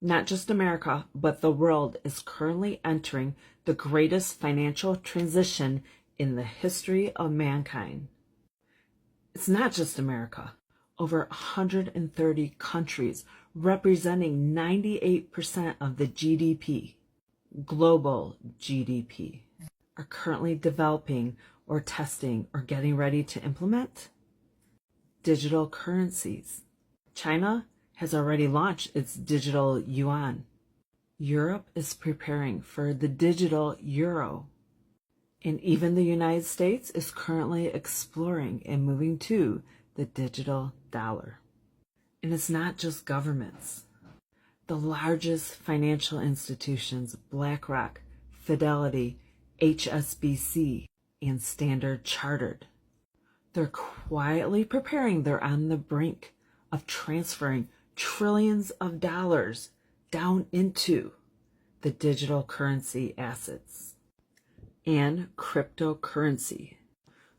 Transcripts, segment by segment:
Not just America, but the world is currently entering the greatest financial transition in the history of mankind. It's not just America. Over 130 countries representing 98% of the GDP, global GDP, are currently developing or testing or getting ready to implement digital currencies. China has already launched its digital yuan. Europe is preparing for the digital euro. And even the United States is currently exploring and moving to the digital dollar. And it's not just governments. The largest financial institutions, BlackRock, Fidelity, HSBC, and Standard Chartered, they're quietly preparing. They're on the brink of transferring trillions of dollars down into the digital currency assets and cryptocurrency.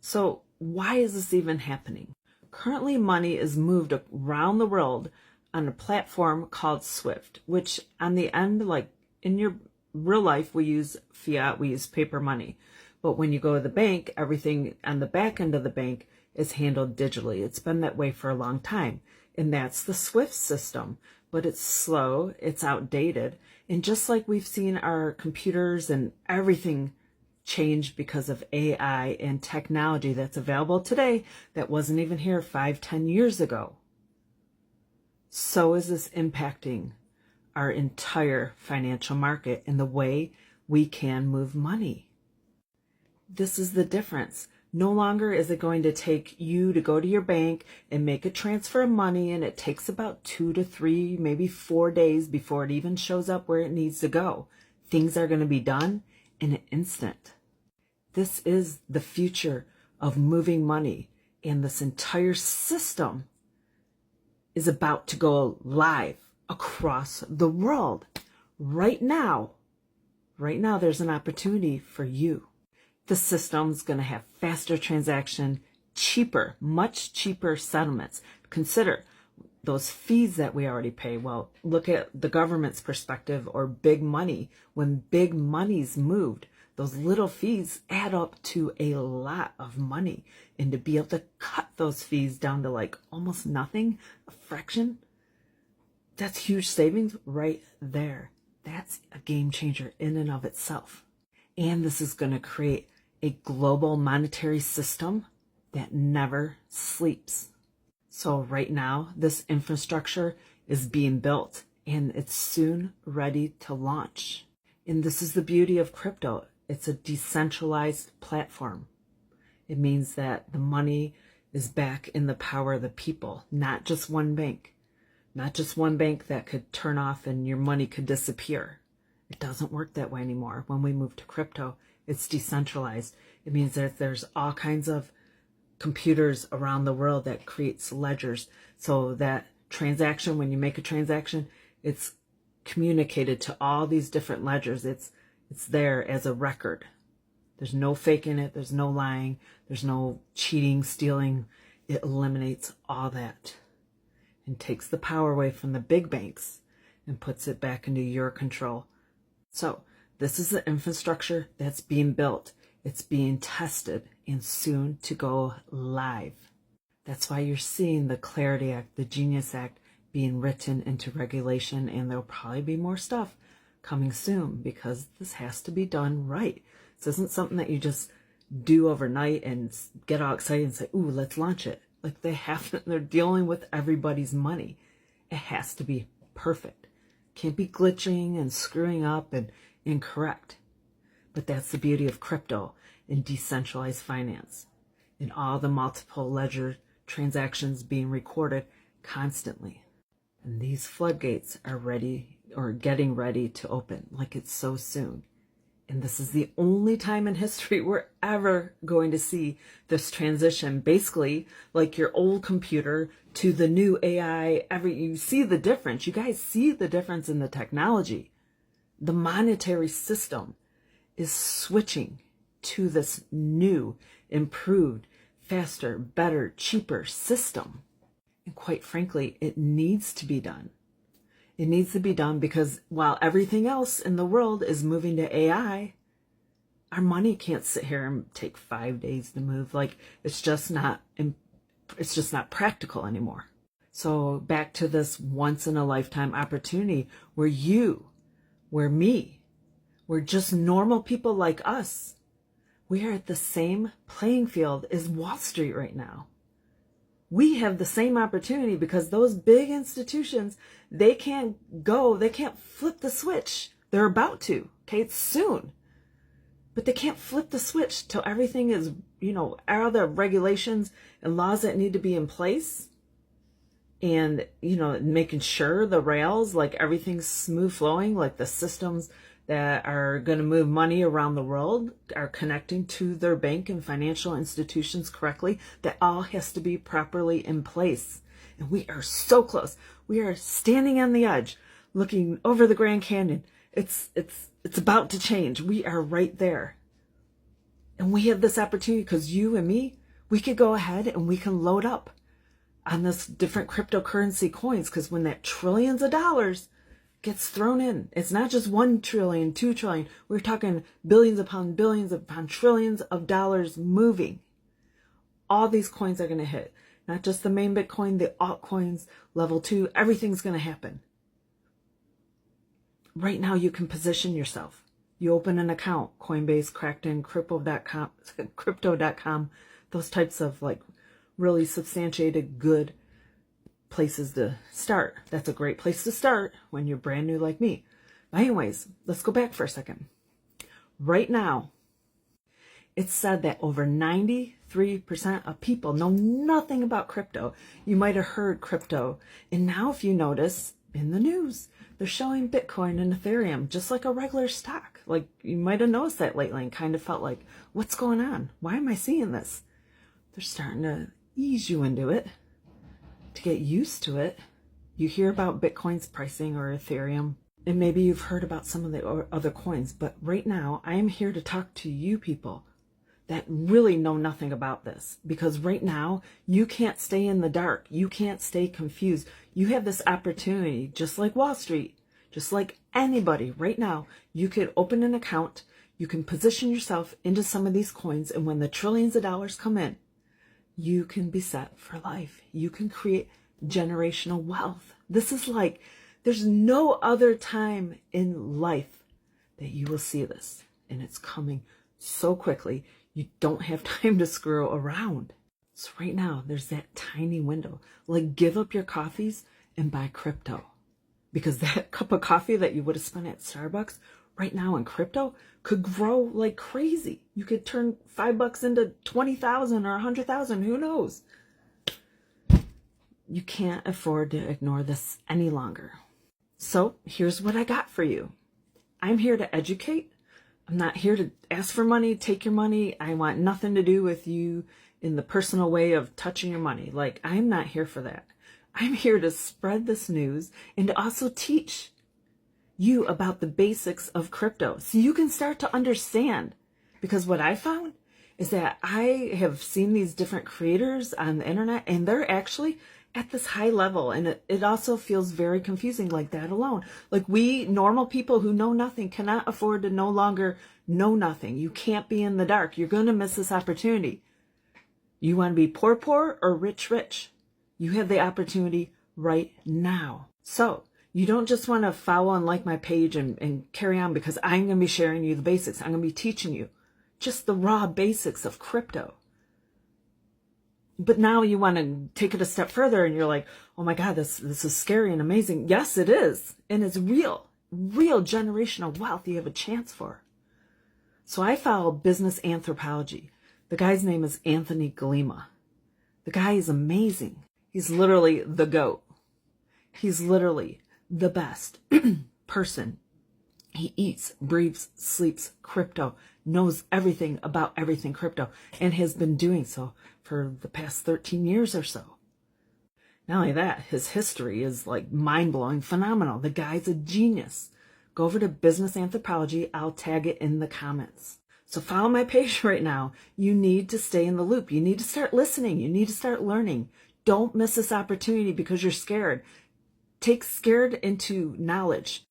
So why is this even happening? Currently, money is moved around the world on a platform called SWIFT, which on the end, like in your real life, we use fiat, we use paper money. But when you go to the bank, everything on the back end of the bank is handled digitally. It's been that way for a long time. And that's the SWIFT system. But it's slow, it's outdated. And just like we've seen our computers and everything change because of AI and technology that's available today that wasn't even here 5-10 years ago, so is this impacting our entire financial market and the way we can move money. This is the difference. No longer is it going to take you to go to your bank and make a transfer of money, and it takes about 2 to 3, maybe 4 days before it even shows up where it needs to go. Things are going to be done in an instant. This is the future of moving money, and this entire system is about to go live across the world. Right now, there's an opportunity for you. The system's going to have faster transaction, cheaper, much cheaper settlements. Consider those fees that we already pay. Well, look at the government's perspective or big money. When big money's moved, those little fees add up to a lot of money. And to be able to cut those fees down to like almost nothing, a fraction, that's huge savings right there. That's a game changer in and of itself. And this is going to create a global monetary system that never sleeps. So right now, this infrastructure is being built and it's soon ready to launch. And this is the beauty of crypto. It's a decentralized platform. It means that the money is back in the power of the people, not just one bank. Not just one bank that could turn off and your money could disappear. It doesn't work that way anymore. When we move to crypto, it's decentralized. It means that there's all kinds of computers around the world that creates ledgers. So that transaction, when you make a transaction, it's communicated to all these different ledgers. It's there as a record. There's no faking it. There's no lying. There's no cheating, stealing. It eliminates all that and takes the power away from the big banks and puts it back into your control. So this is the infrastructure that's being built. It's being tested and soon to go live. That's why you're seeing the Clarity Act, the Genius Act being written into regulation, and there'll probably be more stuff coming soon because this has to be done right. This isn't something that you just do overnight and get all excited and say, ooh, let's launch it. Like they're dealing with everybody's money. It has to be perfect. Can't be glitching and screwing up and incorrect. But that's the beauty of crypto and decentralized finance and all the multiple ledger transactions being recorded constantly. And these floodgates are ready or getting ready to open, like it's so soon. And this is the only time in history we're ever going to see this transition, basically like your old computer to the new AI. You see the difference. You guys see the difference in the technology. The monetary system is switching to this new, improved, faster, better, cheaper system. And quite frankly, it needs to be done. It needs to be done because while everything else in the world is moving to AI, our money can't sit here and take 5 days to move. Like it's just not practical anymore. So back to this once in a lifetime opportunity where we're just normal people like us. We are at the same playing field as Wall Street right now. We have the same opportunity because those big institutions, they can't flip the switch. They're about to, okay? It's soon. But they can't flip the switch till everything is, all the regulations and laws that need to be in place. And, making sure the rails, like everything's smooth flowing, like the systems that are going to move money around the world are connecting to their bank and financial institutions correctly. That all has to be properly in place. And we are so close. We are standing on the edge, looking over the Grand Canyon. It's about to change. We are right there. And we have this opportunity because you and me, we could go ahead and we can load up on this different cryptocurrency coins, because when that trillions of dollars gets thrown in, it's not just 1 trillion, 2 trillion. We're talking billions upon trillions of dollars moving. All these coins are going to hit. Not just the main Bitcoin, the altcoins, level 2, everything's going to happen. Right now you can position yourself. You open an account, Coinbase, Kraken, crypto.com, those types of like really substantiated good places to start. That's a great place to start when you're brand new like me. But anyways, let's go back for a second. Right now, it's said that over 93% of people know nothing about crypto. You might have heard crypto. And now if you notice in the news, they're showing Bitcoin and Ethereum just like a regular stock. Like you might have noticed that lately and kind of felt like, what's going on? Why am I seeing this? They're starting to ease you into it, to get used to it. You hear about Bitcoin's pricing or Ethereum, and maybe you've heard about some of the other coins, but right now I am here to talk to you people that really know nothing about this, because right now you can't stay in the dark. You can't stay confused. You have this opportunity, just like Wall Street, just like anybody right now. You could open an account, you can position yourself into some of these coins, and when the trillions of dollars come in, you can be set for life. You can create generational wealth. This is like, there's no other time in life that you will see this. And it's coming so quickly. You don't have time to screw around. So right now, there's that tiny window. Like, give up your coffees and buy crypto. Because that cup of coffee that you would have spent at Starbucks right now in crypto could grow like crazy. You could turn $5 into 20,000 or 100,000. Who knows? You can't afford to ignore this any longer. So here's what I got for you. I'm here to educate. I'm not here to ask for money, take your money. I want nothing to do with you in the personal way of touching your money. Like, I'm not here for that. I'm here to spread this news and to also teach you about the basics of crypto so you can start to understand. Because what I found is that I have seen these different creators on the internet, and they're actually at this high level, and it also feels very confusing like that alone. Like, we normal people who know nothing cannot afford to no longer know nothing. You can't be in the dark. You're going to miss this opportunity. You want to be poor or rich? You have the opportunity right now. So you don't just want to follow and like my page and carry on, because I'm going to be sharing you the basics. I'm going to be teaching you just the raw basics of crypto. But now you want to take it a step further and you're like, oh my God, this is scary and amazing. Yes, it is. And it's real generational wealth you have a chance for. So I follow business anthropology. The guy's name is Anthony Galima. The guy is amazing. He's literally the GOAT. He's literally the best person. He eats, breathes, sleeps crypto, knows everything about everything crypto, and has been doing so for the past 13 years or so. Not only that, his history is like mind-blowing, phenomenal. The guy's a genius. Go over to Business Anthropology. I'll tag it in the comments. So follow my page right now. You need to stay in the loop. You need to start listening. You need to start learning. Don't miss this opportunity because you're scared. take scared into knowledge